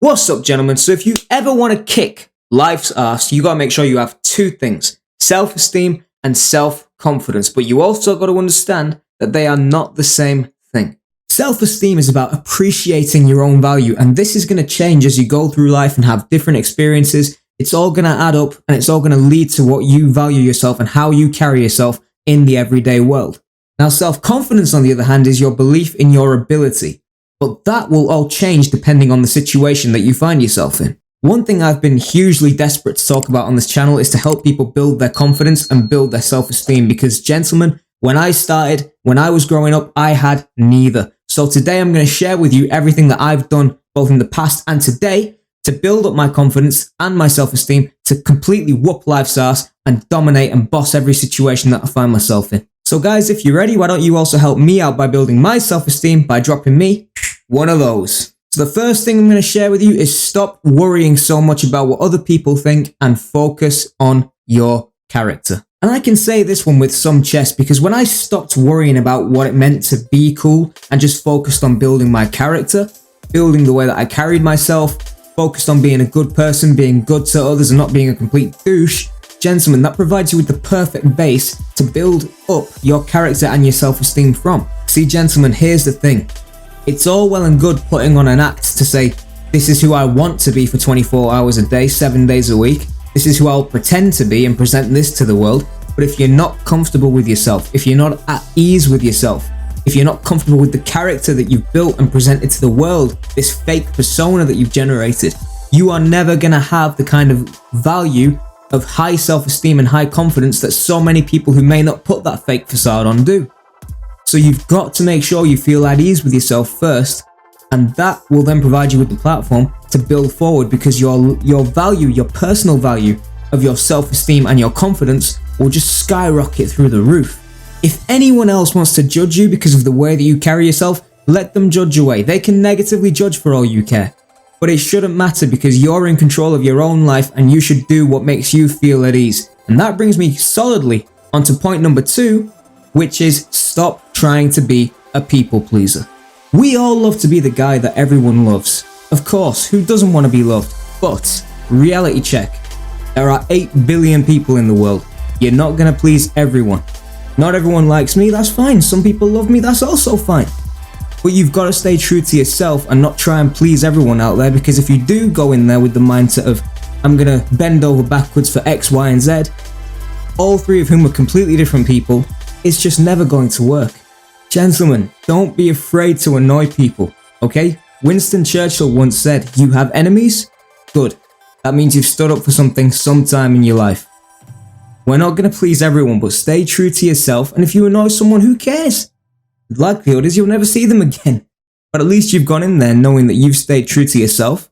What's up, gentlemen? So if you ever want to kick life's ass, you got to make sure you have two things: self-esteem and self-confidence. But you also got to understand that they are not the same thing. Self-esteem is about appreciating your own value, and this is going to change as you go through life and have different experiences. It's all going to add up, and it's all going to lead to what you value yourself and how you carry yourself in the everyday world. Now, self-confidence, on the other hand, is your belief in your ability. But that will all change depending on the situation that you find yourself in. One thing I've been hugely desperate to talk about on this channel is to help people build their confidence and build their self-esteem, because, gentlemen, when I was growing up, I had neither. So today I'm going to share with you everything that I've done both in the past and today to build up my confidence and my self-esteem to completely whoop life's ass and dominate and boss every situation that I find myself in. So guys, if you're ready, why don't you also help me out by building my self-esteem by dropping me one of those. So the first thing I'm going to share with you is stop worrying so much about what other people think and focus on your character. And I can say this one with some chest, because when I stopped worrying about what it meant to be cool and just focused on building my character, building the way that I carried myself, focused on being a good person, being good to others and not being a complete douche, gentlemen, that provides you with the perfect base to build up your character and your self-esteem from. See, gentlemen, here's the thing. It's all well and good putting on an act to say, this is who I want to be for 24 hours a day, 7 days a week. This is who I'll pretend to be and present this to the world. But if you're not comfortable with yourself, if you're not at ease with yourself, if you're not comfortable with the character that you've built and presented to the world, this fake persona that you've generated, you are never going to have the kind of value of high self-esteem and high confidence that so many people who may not put that fake facade on do. So you've got to make sure you feel at ease with yourself first, and that will then provide you with the platform to build forward, because your value, your personal value of your self-esteem and your confidence will just skyrocket through the roof. If anyone else wants to judge you because of the way that you carry yourself, let them judge away. They can negatively judge for all you care. But it shouldn't matter, because you're in control of your own life and you should do what makes you feel at ease. And that brings me solidly onto point number 2, which is stop trying to be a people pleaser. We all love to be the guy that everyone loves. Of course, who doesn't want to be loved? But reality check. There are 8 billion people in the world. You're not going to please everyone. Not everyone likes me, that's fine. Some people love me, that's also fine. But you've got to stay true to yourself and not try and please everyone out there, because if you do go in there with the mindset of, I'm going to bend over backwards for X, Y, and Z, all 3 of whom are completely different people, it's just never going to work. Gentlemen, don't be afraid to annoy people, okay? Winston Churchill once said, you have enemies? Good. That means you've stood up for something sometime in your life. We're not going to please everyone, but stay true to yourself, and if you annoy someone, who cares? The likelihood is you'll never see them again. But at least you've gone in there knowing that you've stayed true to yourself,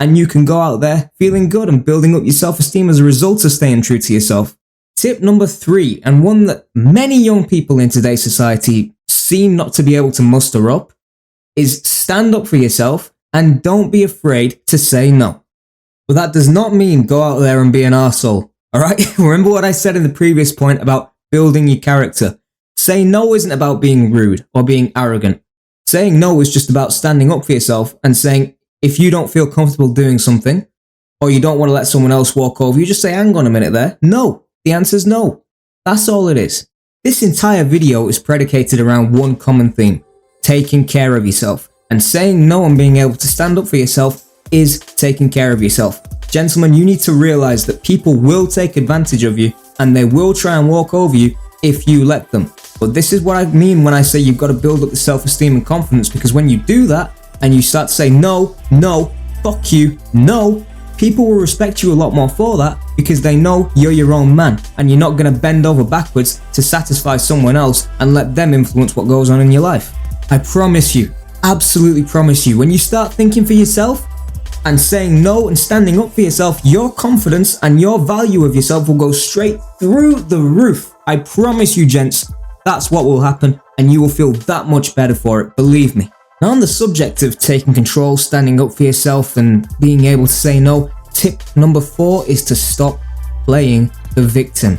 and you can go out there feeling good and building up your self-esteem as a result of staying true to yourself. Tip number 3, and one that many young people in today's society seem not to be able to muster up, is stand up for yourself and don't be afraid to say no. But that does not mean go out there and be an arsehole, alright? Remember what I said in the previous point about building your character. Saying no isn't about being rude or being arrogant. Saying no is just about standing up for yourself and saying, if you don't feel comfortable doing something, or you don't want to let someone else walk over you, just say, hang on a minute there. No. The answer is no. That's all it is. This entire video is predicated around one common theme: taking care of yourself. And saying no and being able to stand up for yourself is taking care of yourself. Gentlemen, you need to realize that people will take advantage of you and they will try and walk over you if you let them. But this is what I mean when I say you've got to build up the self-esteem and confidence, because when you do that and you start to say no, no, fuck you, no, people will respect you a lot more for that, because they know you're your own man and you're not going to bend over backwards to satisfy someone else and let them influence what goes on in your life. I promise you, absolutely promise you, when you start thinking for yourself and saying no and standing up for yourself, your confidence and your value of yourself will go straight through the roof. I promise you, gents, that's what will happen, and you will feel that much better for it, believe me. Now, on the subject of taking control, standing up for yourself and being able to say no, tip number 4 is to stop playing the victim.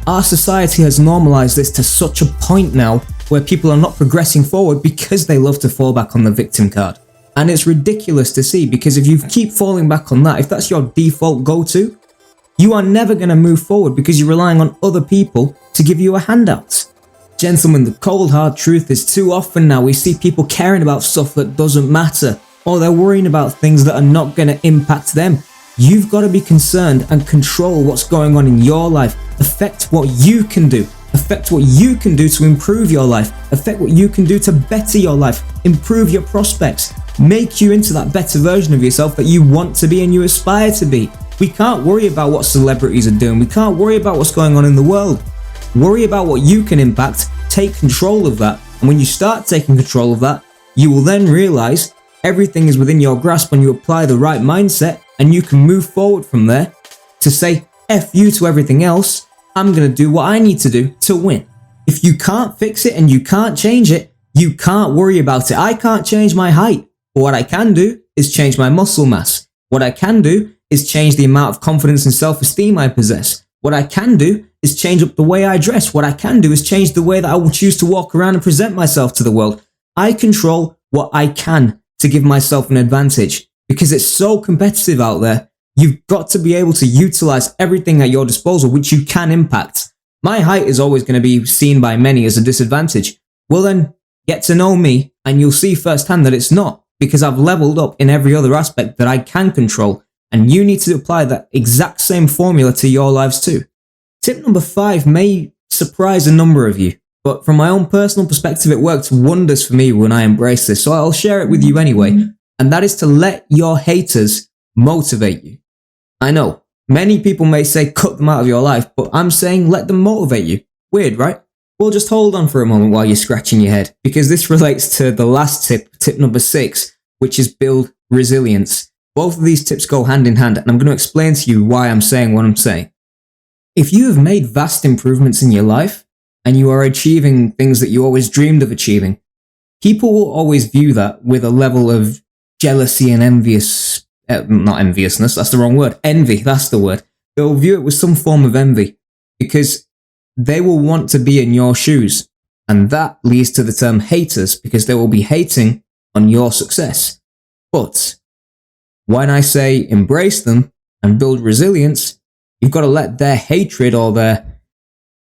Our society has normalized this to such a point now where people are not progressing forward because they love to fall back on the victim card. And it's ridiculous to see, because if you keep falling back on that, if that's your default go-to, you are never going to move forward because you're relying on other people to give you a handout. Gentlemen, the cold hard truth is too often now we see people caring about stuff that doesn't matter, or they're worrying about things that are not going to impact them. You've got to be concerned and control what's going on in your life, affect what you can do, affect what you can do to improve your life, affect what you can do to better your life, improve your prospects, make you into that better version of yourself that you want to be and you aspire to be. We can't worry about what celebrities are doing. We can't worry about what's going on in the world. Worry about what you can impact, take control of that. And when you start taking control of that, you will then realize everything is within your grasp when you apply the right mindset, and you can move forward from there to say, F you to everything else. I'm going to do what I need to do to win. If you can't fix it and you can't change it, you can't worry about it. I can't change my height, but what I can do is change my muscle mass. What I can do is change the amount of confidence and self-esteem I possess. What I can do is change up the way I dress. What I can do is change the way that I will choose to walk around and present myself to the world. I control what I can to give myself an advantage, because it's so competitive out there. You've got to be able to utilize everything at your disposal, which you can impact. My height is always going to be seen by many as a disadvantage. Well then, get to know me and you'll see firsthand that it's not, because I've leveled up in every other aspect that I can control, and you need to apply that exact same formula to your lives too. Tip number 5 may surprise a number of you, but from my own personal perspective, it worked wonders for me when I embraced this, so I'll share it with you anyway, and that is to let your haters motivate you. I know, many people may say cut them out of your life, but I'm saying let them motivate you. Weird, right? Well, just hold on for a moment while you're scratching your head, because this relates to the last tip, tip number 6, which is build resilience. Both of these tips go hand in hand, and I'm going to explain to you why I'm saying what I'm saying. If you have made vast improvements in your life, and you are achieving things that you always dreamed of achieving, people will always view that with a level of jealousy and not enviousness, that's the wrong word. Envy, that's the word. They'll view it with some form of envy, because they will want to be in your shoes. And that leads to the term haters, because they will be hating on your success. But when I say embrace them and build resilience, you've got to let their hatred or their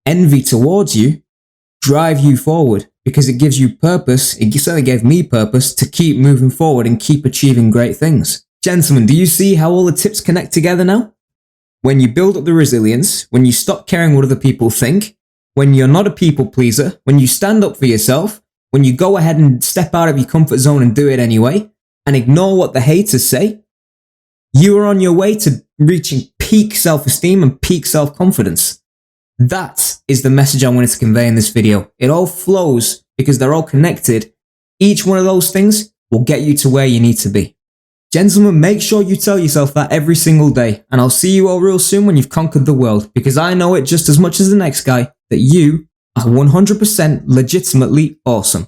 envy towards you drive you forward, because it gives you purpose. It certainly gave me purpose to keep moving forward and keep achieving great things. Gentlemen, do you see how all the tips connect together now? When you build up the resilience, when you stop caring what other people think, when you're not a people pleaser, when you stand up for yourself, when you go ahead and step out of your comfort zone and do it anyway, and ignore what the haters say, you are on your way to reaching peak self-esteem and peak self-confidence. That is the message I wanted to convey in this video. It all flows because they're all connected. Each one of those things will get you to where you need to be. Gentlemen, make sure you tell yourself that every single day, and I'll see you all real soon when you've conquered the world, because I know it just as much as the next guy that you are 100% legitimately awesome.